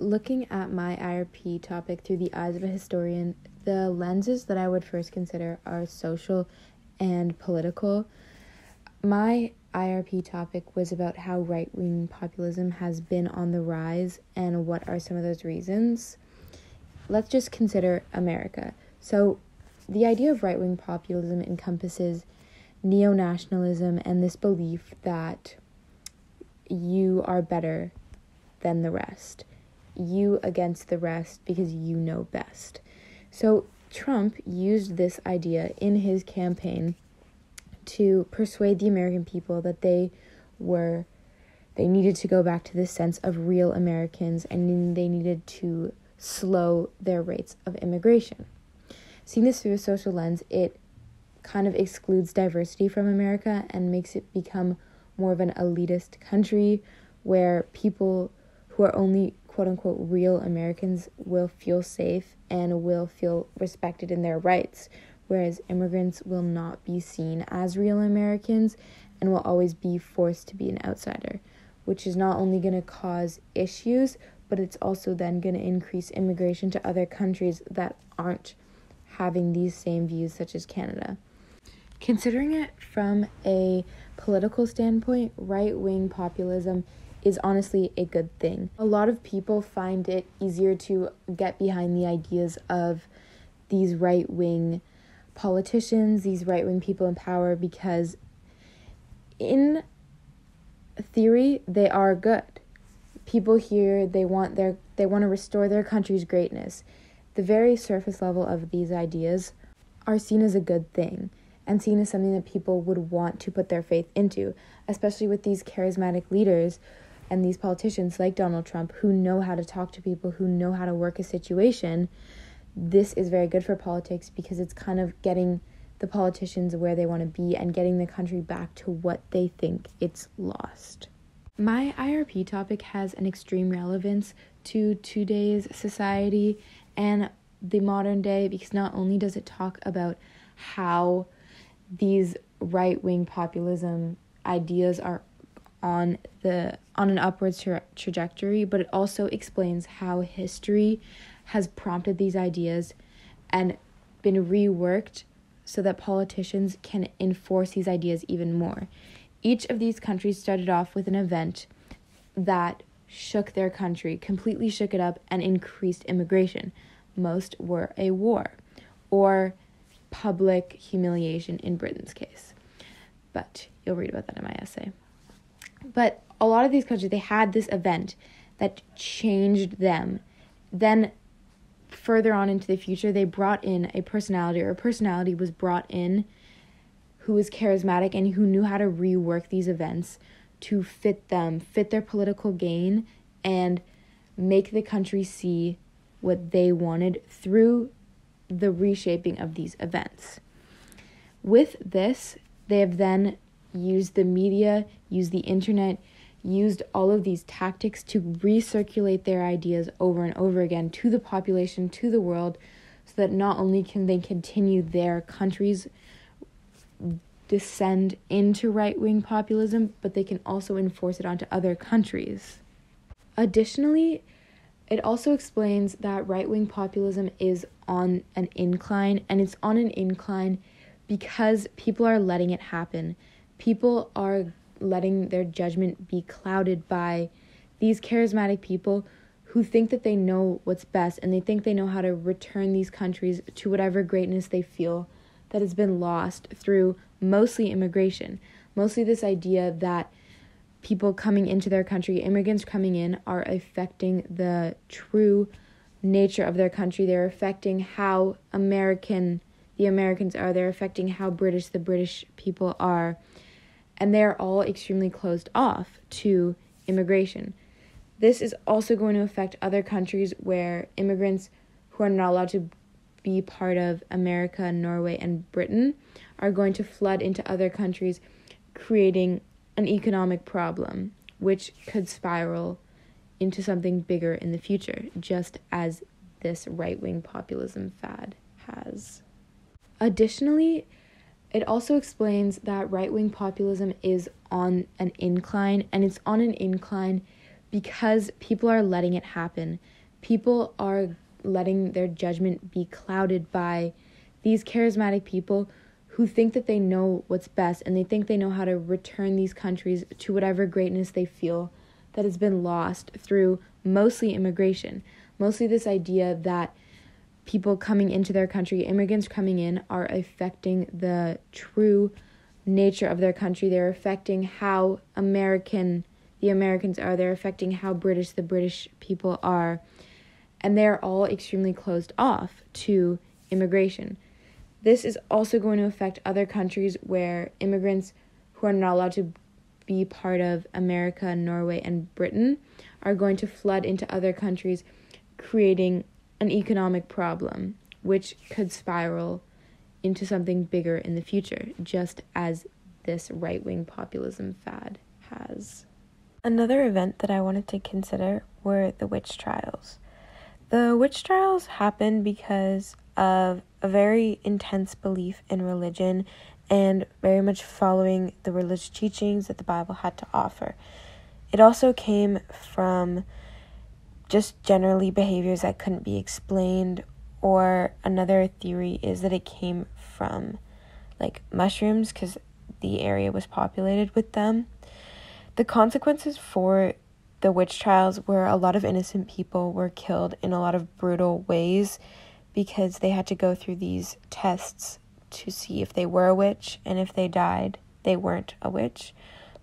Looking at my IRP topic through the eyes of a historian, the lenses that I would first consider are social and political. My IRP topic was about how right-wing populism has been on the rise and what are some of those reasons. Let's just consider America. So the idea of right-wing populism encompasses neo-nationalism and this belief that you are better than the rest. You against the rest because you know best. So Trump used this idea in his campaign to persuade the American people that they needed to go back to this sense of real Americans, and they needed to slow their rates of immigration. Seeing this through a social lens, it kind of excludes diversity from America and makes it become more of an elitist country where people who are only quote-unquote real Americans will feel safe and will feel respected in their rights, whereas immigrants will not be seen as real Americans and will always be forced to be an outsider, which is not only going to cause issues, but it's also then going to increase immigration to other countries that aren't having these same views, such as Canada. Considering it from a political standpoint, right-wing populism is honestly a good thing. A lot of people find it easier to get behind the ideas of these right-wing politicians, these right-wing people in power, because in theory, they are good. People here, they want to restore their country's greatness. The very surface level of these ideas are seen as a good thing and seen as something that people would want to put their faith into, especially with these charismatic leaders and these politicians like Donald Trump who know how to talk to people, who know how to work a situation. This is very good for politics because it's kind of getting the politicians where they want to be and getting the country back to what they think it's lost. My IRP topic has an extreme relevance to today's society and the modern day because not only does it talk about how these right-wing populism ideas are on an upwards trajectory, but it also explains how history has prompted these ideas and been reworked so that politicians can enforce these ideas even more. Each of these countries started off with an event that shook their country, completely shook it up, and increased immigration. Most were a war or public humiliation in Britain's case. But you'll read about that in my essay. But a lot of these countries, they had this event that changed them. Then further on into the future, they brought in a personality was brought in who was charismatic and who knew how to rework these events to fit their political gain, and make the country see what they wanted through the reshaping of these events. With this, they have then used the media, used the internet, used all of these tactics to recirculate their ideas over and over again to the population, to the world, so that not only can they continue their country's descend into right-wing populism, but they can also enforce it onto other countries. Additionally, it also explains that right-wing populism is on an incline, and it's on an incline because people are letting it happen. People are letting their judgment be clouded by these charismatic people who think that they know what's best, and they think they know how to return these countries to whatever greatness they feel that has been lost through mostly immigration. Mostly this idea that people coming into their country, immigrants coming in, are affecting the true nature of their country. They're affecting how the Americans are. They're affecting how British the British people are. And they're all extremely closed off to immigration. This is also going to affect other countries where immigrants who are not allowed to be part of America, Norway, and Britain are going to flood into other countries, creating an economic problem, which could spiral into something bigger in the future, just as this right-wing populism fad has. Additionally, it also explains that right-wing populism is on an incline, and it's on an incline because people are letting it happen. People are letting their judgment be clouded by these charismatic people who think that they know what's best, and they think they know how to return these countries to whatever greatness they feel that has been lost through mostly immigration. Mostly this idea that people coming into their country, immigrants coming in, are affecting the true nature of their country. They're affecting how the Americans are. They're affecting how British the British people are. And they're all extremely closed off to immigration. This is also going to affect other countries where immigrants who are not allowed to be part of America, Norway, and Britain are going to flood into other countries, creating an economic problem, which could spiral into something bigger in the future, just as this right-wing populism fad has. Another event that I wanted to consider were the witch trials. The witch trials happened because of a very intense belief in religion and very much following the religious teachings that the Bible had to offer. It also came from just generally behaviors that couldn't be explained, or another theory is that it came from mushrooms because the area was populated with them. The consequences for the witch trials were a lot of innocent people were killed in a lot of brutal ways because they had to go through these tests to see if they were a witch, and if they died, they weren't a witch.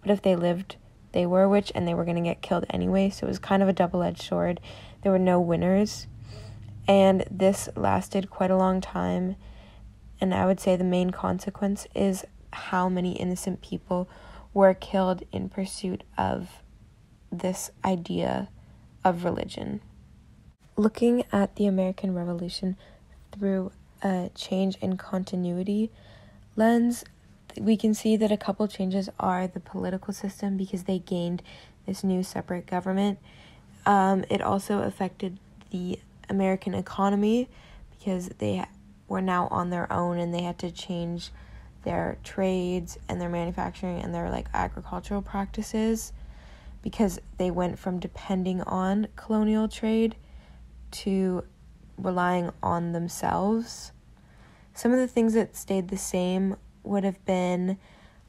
But if they lived, they were a witch, and they were going to get killed anyway, so it was kind of a double-edged sword. There were no winners, and this lasted quite a long time, and I would say the main consequence is how many innocent people were killed in pursuit of this idea of religion. Looking at the American Revolution through a change in continuity lens, we can see that a couple changes are the political system because they gained this new separate government. It also affected the American economy because they were now on their own and they had to change their trades and their manufacturing and their agricultural practices because they went from depending on colonial trade to relying on themselves. Some of the things that stayed the same would have been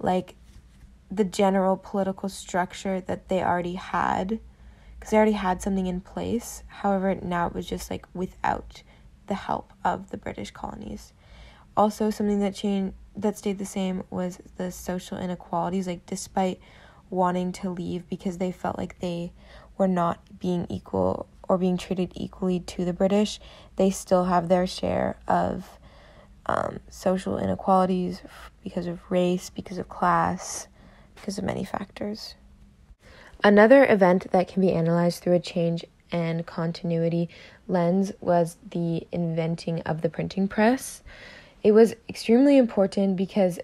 the general political structure that they already had, because they already had something in place. However, now it was just without the help of the British colonies. Also, something that stayed the same was the social inequalities. Despite wanting to leave because they felt like they were not being equal or being treated equally to the British, they still have their share of social inequalities because of race, because of class, because of many factors. Another event that can be analyzed through a change and continuity lens was the inventing of the printing press. It was extremely important because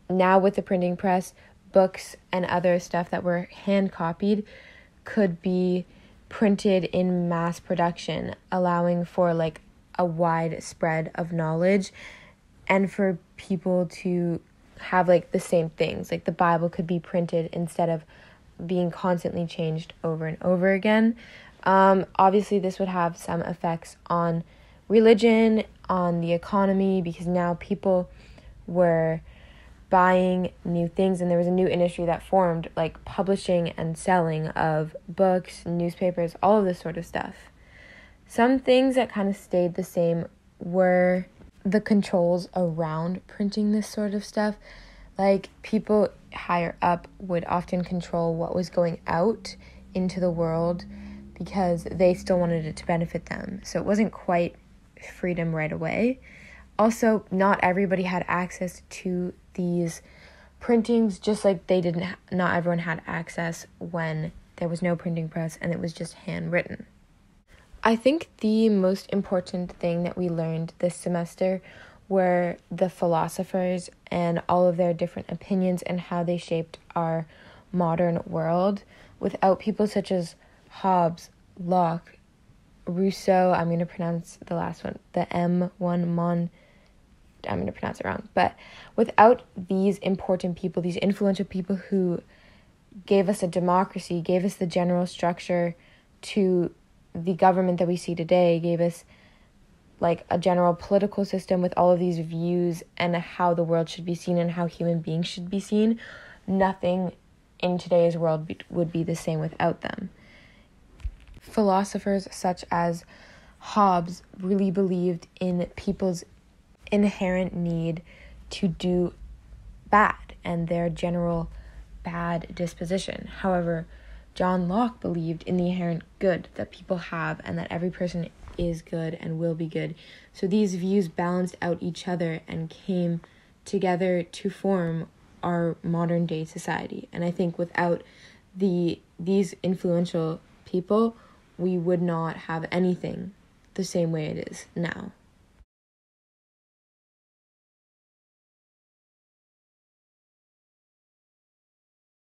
now with the printing press, books and other stuff that were hand copied could be printed in mass production, allowing for a wide spread of knowledge and for people to have the same things. The Bible could be printed instead of being constantly changed over and over again. Obviously this would have some effects on religion, on the economy, because now people were buying new things and there was a new industry that formed, publishing and selling of books, newspapers, all of this sort of stuff. Some things that kind of stayed the same were the controls around printing this sort of stuff. People higher up would often control what was going out into the world because they still wanted it to benefit them. So it wasn't quite freedom right away. Also, not everybody had access to these printings, just like not everyone had access when there was no printing press and it was just handwritten. I think the most important thing that we learned this semester were the philosophers and all of their different opinions and how they shaped our modern world. Without people such as Hobbes, Locke, Rousseau, I'm going to pronounce the last one, the I'm going to pronounce it wrong, but without these important people, these influential people who gave us a democracy, gave us the general structure to the government that we see today, gave us like a general political system with all of these views and how the world should be seen and how human beings should be seen. Nothing in today's world would be the same without them. Philosophers such as Hobbes really believed in people's inherent need to do bad and their general bad disposition. However, John Locke believed in the inherent good that people have and that every person is good and will be good. So these views balanced out each other and came together to form our modern day society. And I think without these influential people, we would not have anything the same way it is now.